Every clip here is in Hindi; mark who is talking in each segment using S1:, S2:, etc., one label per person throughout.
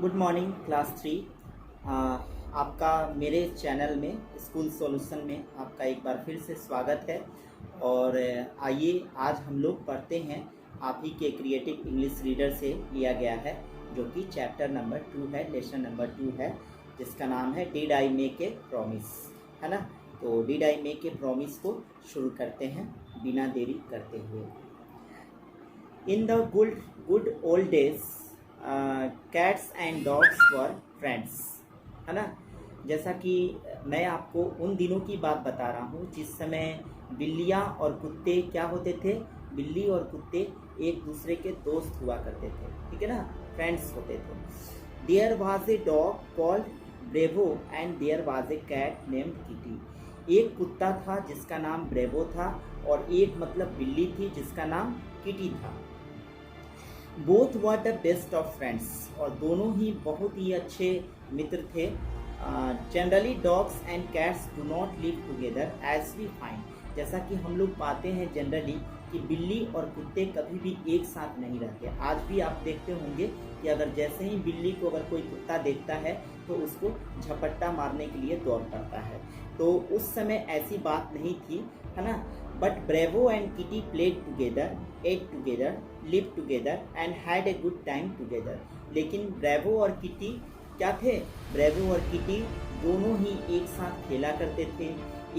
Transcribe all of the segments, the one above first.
S1: Good morning class 3। आपका मेरे चैनल में स्कूल सॉल्यूशन में आपका एक बार फिर से स्वागत है। और आइए आज हम लोग पढ़ते हैं, आप ही के क्रिएटिव इंग्लिश रीडर से लिया गया है, जो कि चैप्टर नंबर 2 है, लेसन नंबर 2 है, जिसका नाम है did I make a promise, है ना। तो did I make a promise को शुरू करते हैं बिना देरी करते हुए। In the good old days cats and dogs were friends, है ना। जैसा कि मैं आपको उन दिनों की बात बता रहा हूँ जिस समय बिल्लियाँ और कुत्ते क्या होते थे, बिल्ली और कुत्ते एक दूसरे के दोस्त हुआ करते थे, ठीक है ना, फ्रेंड्स होते थे। There was a dog called Bravo and there was a cat named Kitty. एक कुत्ता था जिसका नाम ब्रेवो था और एक मतलब बिल्ली थी जिसका नाम किटी था। Both were the best of friends, और दोनों ही बहुत ही अच्छे मित्र थे। Generally dogs and cats do not live together as we find, जैसा कि हम लोग पाते हैं जनरली कि बिल्ली और कुत्ते कभी भी एक साथ नहीं रहते। आज भी आप देखते होंगे कि अगर जैसे ही बिल्ली को अगर कोई कुत्ता देखता है तो उसको झपट्टा मारने के लिए दौड़ पड़ता है। तो उस समय ऐसी बात नहीं थी, है ना। But Bravo and Kitty played together, ate together, live together and had a good time together. लेकिन ब्रेवो और किटी क्या थे, ब्रेवो और किटी दोनों ही एक साथ खेला करते थे,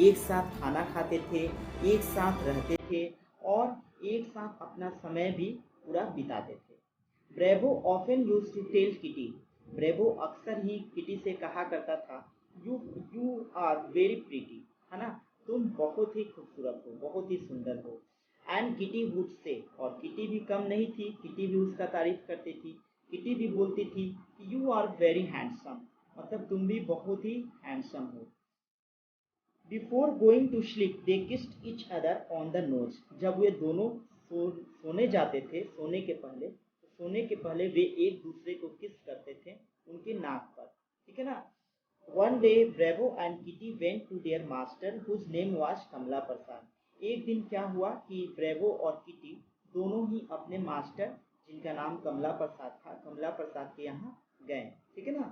S1: एक साथ खाना खाते थे, एक साथ रहते थे और एक साथ अपना समय भी पूरा बिताते थे। Bravo often used to tell Kitty, Bravo अक्सर ही किटी से कहा करता था, यू आर वेरी प्रीटी, है ना, तुम बहुत ही खूबसूरत हो, बहुत ही सुंदर हो। एंड किटी वुड से, और किटी भी कम नहीं थी, किटी भी उसका तारीफ करती थी। किटी भी बोलती थी यू आर वेरी हैंडसम, मतलब तुम भी बहुत ही हैंडसम हो। Before going to sleep they kissed each other on the nose, जब वे दोनों सोने जाते थे, सोने के पहले वे एक दूसरे को किस करते थे उनके नाक पर, ठीक है ना। One day Bravo and Kitty went to their master whose name was कमला प्रसाद। एक दिन क्या हुआ कि ब्रेवो और किटी दोनों ही अपने मास्टर जिनका नाम कमला प्रसाद था, कमला प्रसाद के यहाँ गए, ठीक है ना।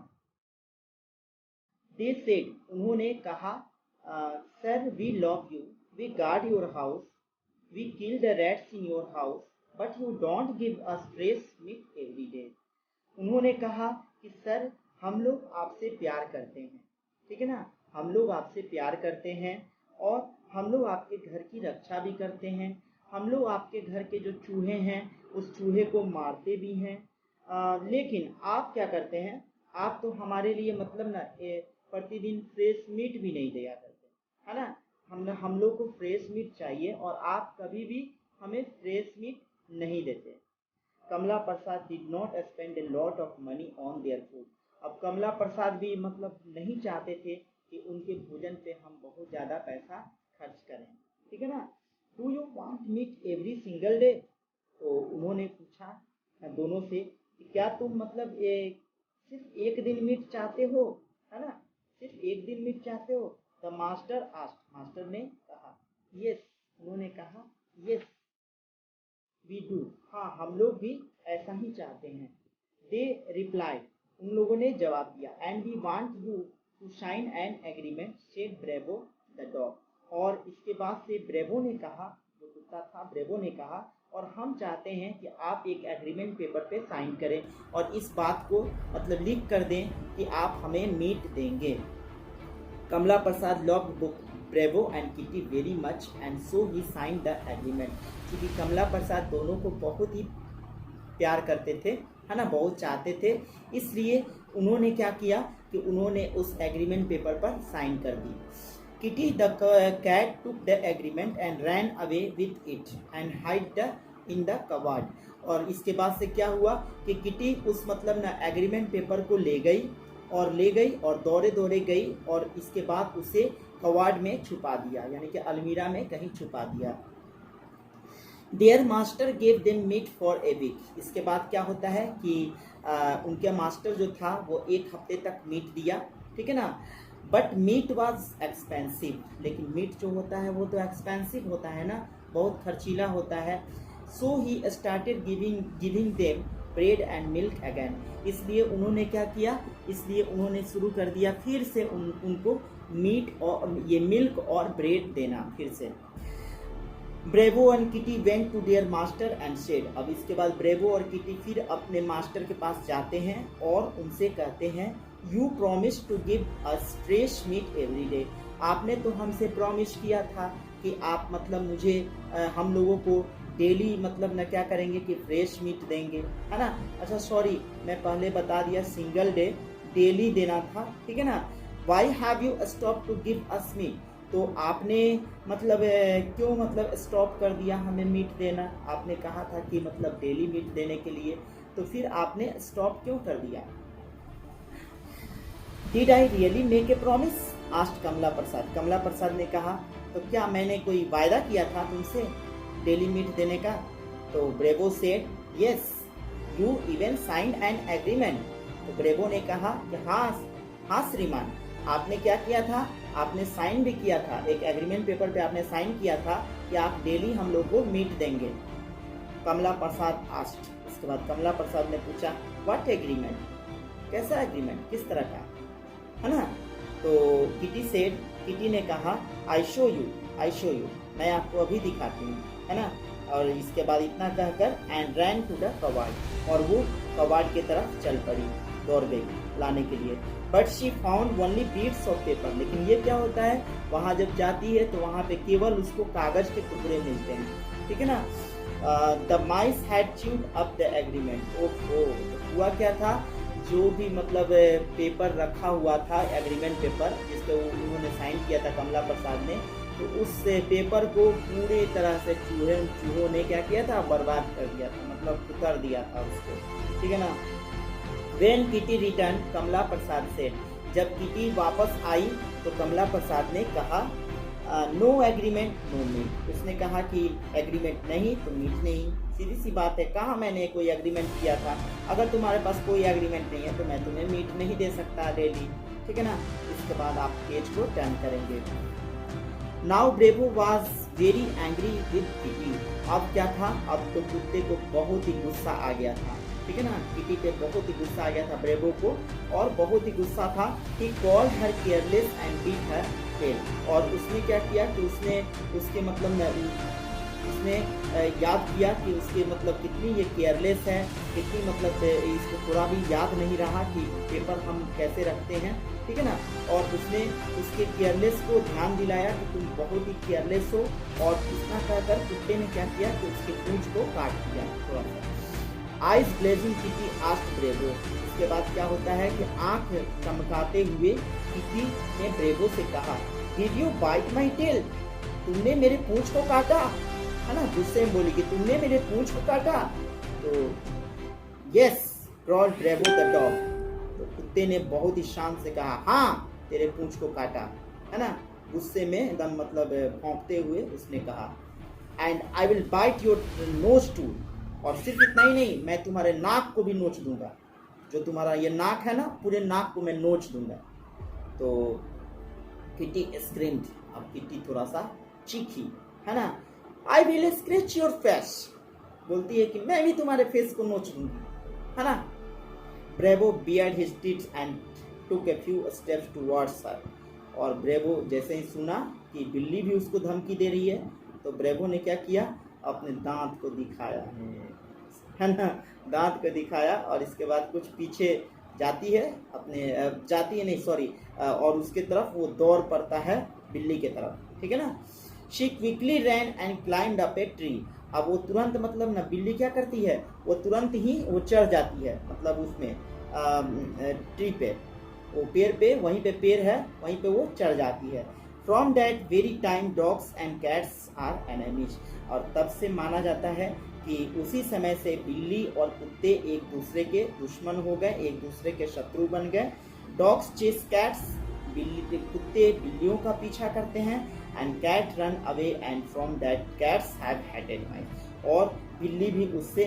S1: They said, उन्होंने कहा, sir we love you, we guard your house, we kill the rats in your house, but you don't give us fresh meat every day. उन्होंने कहा कि सर हम लोग आपसे प्यार करते हैं, ठीक है ना, हम लोग आपसे प्यार करते हैं और हम लोग आपके घर की रक्षा भी करते हैं। हम लोग आपके घर के जो चूहे हैं उस चूहे को मारते भी हैं, लेकिन आप क्या करते हैं, आप तो हमारे लिए मतलब ना प्रतिदिन फ्रेश मीट भी नहीं दिया करते, है ना। हम लोग को फ्रेश मीट चाहिए और आप कभी भी हमें फ्रेश मीट नहीं देते। Kamla Prasad did not spend a lot of money on their food. अब कमला प्रसाद भी मतलब नहीं चाहते थे कि उनके भोजन पे हम बहुत ज़्यादा पैसा खर्च करें, ठीक है ना। Do you want meat every single day, तो उन्होंने पूछा दोनों से कि क्या तुम मतलब सिर्फ एक दिन मीट चाहते हो, है ना, सिर्फ एक दिन मीट चाहते हो। द मास्टर आस्क्ड, मास्टर ने कहा, यस, उन्होंने कहा यस वी डू, हाँ हम लोग भी ऐसा ही चाहते हैं। दे रिप्लाई, उन लोगों ने जवाब दिया, and we want you to sign an agreement said Bravo the dog. और इसके बाद से ब्रेवो ने कहा, जो कुत्ता था, ब्रेवो ने कहा, और हम चाहते हैं कि आप एक एग्रीमेंट पेपर पे साइन करें और इस बात को मतलब लिख कर दें कि आप हमें मीट देंगे। Kamla Prasad loved book Bravo and Kitty very much and so he sign the agreement. क्योंकि कमला प्रसाद दोनों को बहुत ही प्यार करते थे, है ना, बहुत चाहते थे, इसलिए उन्होंने क्या किया कि उन्होंने उस एग्रीमेंट पेपर पर साइन कर दी। Kitty the cat took the agreement and ran away with it and hide in the cupboard. और इसके बाद से क्या हुआ कि किटी उस मतलब ना एग्रीमेंट पेपर को ले गई और दौड़े दौड़े गई और इसके बाद उसे कबार्ड में छुपा दिया, यानी कि अलमीरा में कहीं छुपा दिया। Their master gave them meat for a week. इसके बाद क्या होता है कि उनके मास्टर जो था वो एक हफ्ते तक मीट दिया, ठीक है ना। बट मीट वॉज एक्सपेंसिव, लेकिन मीट जो होता है वो तो एक्सपेंसिव होता है ना, बहुत खर्चीला होता है। So he started giving them bread and milk again. इसलिए उन्होंने क्या किया, इसलिए उन्होंने शुरू कर दिया फिर से उनको मीट और ये मिल्क और ब्रेड देना फिर से। Bravo and Kitty went to their master and said, अब इसके बाद ब्रेवो और किटी फिर अपने मास्टर के पास जाते हैं और उनसे कहते हैं you promise to give us fresh meat every day, आपने तो हमसे प्रॉमिस किया था कि आप मतलब मुझे हम लोगों को डेली मतलब न क्या करेंगे कि फ्रेश मीट देंगे, है ना। अच्छा सॉरी, मैं पहले बता दिया सिंगल डे, डेली देना था, ठीक है ना। Why have you stop to give us meat, तो आपने मतलब क्यों मतलब स्टॉप कर दिया हमें मीट देना, आपने कहा था कि मतलब डेली मीट देने के लिए, तो फिर आपने स्टॉप क्यों कर दिया। Did I really make a promise, asked Kamla Prasad, Kamla Prasad ने कहा तो क्या मैंने कोई वायदा किया था तुमसे डेली मीट देने का। तो Bravo said yes you even signed an agreement, तो ब्रेवो ने कहा कि हाँ श्रीमान, आपने क्या किया था, आपने साइन भी किया था, एक एग्रीमेंट पेपर पे आपने साइन किया था कि आप डेली हम लोग को मीट देंगे। कमला प्रसाद आस्क्ड, इसके बाद कमला प्रसाद ने पूछा व्हाट एग्रीमेंट, कैसा एग्रीमेंट, किस तरह का, है ना। तो किटी सेड, किटी ने कहा आई शो यू, मैं आपको अभी दिखाती हूँ, है ना। और इसके बाद इतना कहकर एंड रैन टू द कबाड़, और वो कबाड़ की तरफ चल पड़ी, दौड़ गई लाने के लिए। But she found only bits of paper, लेकिन ये क्या होता है, वहाँ जब जाती है तो वहाँ पे केवल उसको कागज के टुकड़े मिलते हैं, ठीक है ना। The mice had chewed up the agreement, ओहो, हुआ क्या था, जो भी मतलब पेपर रखा हुआ था, एग्रीमेंट पेपर जिस पे उन्होंने साइन किया था कमला प्रसाद ने, तो उस पेपर को पूरी तरह से चूहों ने क्या किया था, बर्बाद कर दिया था, मतलब उतर दिया था उसको, ठीक है ना। When किटी रिटर्न, कमला प्रसाद से, जब किटी वापस आई तो कमला प्रसाद ने कहा नो एग्रीमेंट नो मीट, उसने कहा कि एग्रीमेंट नहीं तो मीट नहीं, सीधी सी बात है, कहाँ मैंने कोई एग्रीमेंट किया था, अगर तुम्हारे पास कोई एग्रीमेंट नहीं है तो मैं तुम्हें मीट नहीं दे सकता डेली, ठीक है ना। इसके बाद आप पेज को टर्न करेंगे। Now Bravo was very angry with Kitty, अब क्या था, अब तो कुत्ते को बहुत ही गुस्सा आ गया था, ठीक है ना, किटी पे बहुत ही गुस्सा आ गया था ब्रेवो को, और बहुत ही गुस्सा था। He called her careless and bit her tail, और उसने क्या किया कि उसने उसके मतलब उसने याद किया कि उसके मतलब कितनी ये केयरलेस है, कितनी मतलब इसको थोड़ा भी याद नहीं रहा कि पेपर हम कैसे रखते हैं, ठीक है ना। और उसने उसके केयरलेस को ध्यान दिलाया कि तुम बहुत ही केयरलेस हो, और इतना कहकर कुत्ते ने क्या किया कि उसके पूंछ को काट दिया थोड़ा सा। Eyes blazing Kitty asked Bravo, इसके बाद क्या होता है कि आंख चमकाते हुए किटी ने ब्रेवो से कहा did you bite my tail, तुमने मेरे पूंछ को काटा, है ना, गुस्से में बोली कि तुमने मेरे पूंछ को काटा। तो यस ग्रॉल्ड ब्रेवो द डॉग, तो कुत्ते ने बहुत ही शान से कहा हाँ तेरे पूंछ को काटा, है ना, गुस्से में एकदम मतलब भौंकते हुए उसने कहा and I will bite your nose too, और सिर्फ इतना ही नहीं, मैं तुम्हारे नाक को भी नोच दूंगा, जो तुम्हारा ये नाक है ना, पूरे नाक को मैं नोच दूंगा। तो किटी स्क्रीम्ड, अब किटी थोड़ा सा चीखी, है ना, I will scratch your face, बोलती है कि मैं भी तुम्हारे फेस को नोच दूंगी, है ना। Bravo bared his teeth and took a few steps towards her, और ब्रेवो जैसे ही सुना कि बिल्ली भी उसको धमकी दे रही है, तो ब्रेवो ने क्या किया, अपने दांत को दिखाया, है ना, दांत को दिखाया, और इसके बाद कुछ पीछे जाती है, और उसके तरफ वो दौड़ पड़ता है बिल्ली के तरफ, ठीक है ना। She quickly ran and climbed up a tree, अब वो तुरंत मतलब ना बिल्ली क्या करती है, वो तुरंत ही वो चढ़ जाती है, मतलब उसमें ट्री पे, वो पेड़ पे, वहीं पे पेड़ है वहीं पे वो चढ़ जाती है। From that very time dogs and cats are enemies, और तब से माना जाता है कि उसी समय से बिल्ली और कुत्ते एक दूसरे के दुश्मन हो गए, एक दूसरे के शत्रु बन गए। डॉग्स चेस कैट्स, कुत्ते बिल्लियों का पीछा करते हैं, and cat run away and from that cats have hated mice, और बिल्ली भी उससे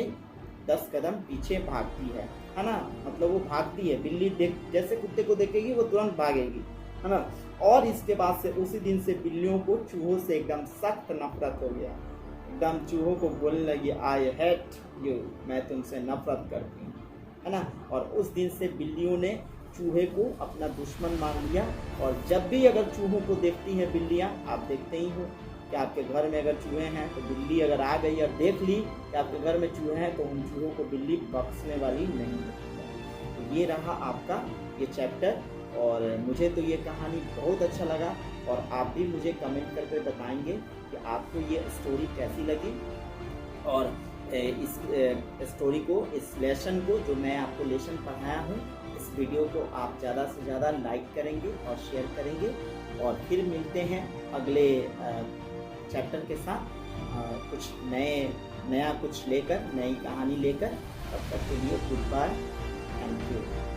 S1: 10 कदम पीछे भागती है ना, मतलब वो भागती है, बिल्ली जैसे कुत्ते को देखेगी वो तुरंत भागेगी, है ना। और इसके बाद से उसी दिन से बिल्लियों को चूहों से एकदम सख्त नफरत हो गया, एकदम चूहों को बोलने लगी आई हेट यू, मैं तुमसे नफरत करती हूँ, है ना। और उस दिन से बिल्लियों ने चूहे को अपना दुश्मन मान लिया। और जब भी अगर चूहों को देखती हैं बिल्लियाँ, आप देखते ही हो कि आपके घर में अगर चूहे हैं तो बिल्ली अगर आ गई और देख ली कि आपके घर में चूहे हैं तो उन चूहों को बिल्ली बख्शने वाली नहीं होती है। तो ये रहा आपका ये चैप्टर, और मुझे तो ये कहानी बहुत अच्छा लगा। और आप भी मुझे कमेंट करके बताएंगे कि आपको ये स्टोरी कैसी लगी, और इस स्टोरी को, इस लेसन को, जो मैं आपको लेसन पढ़ाया हूँ, इस वीडियो को आप ज़्यादा से ज़्यादा लाइक करेंगे और शेयर करेंगे। और फिर मिलते हैं अगले चैप्टर के साथ, कुछ नया कुछ लेकर, नई कहानी लेकर। तब तक के लिए गुड बाय, थैंक यू।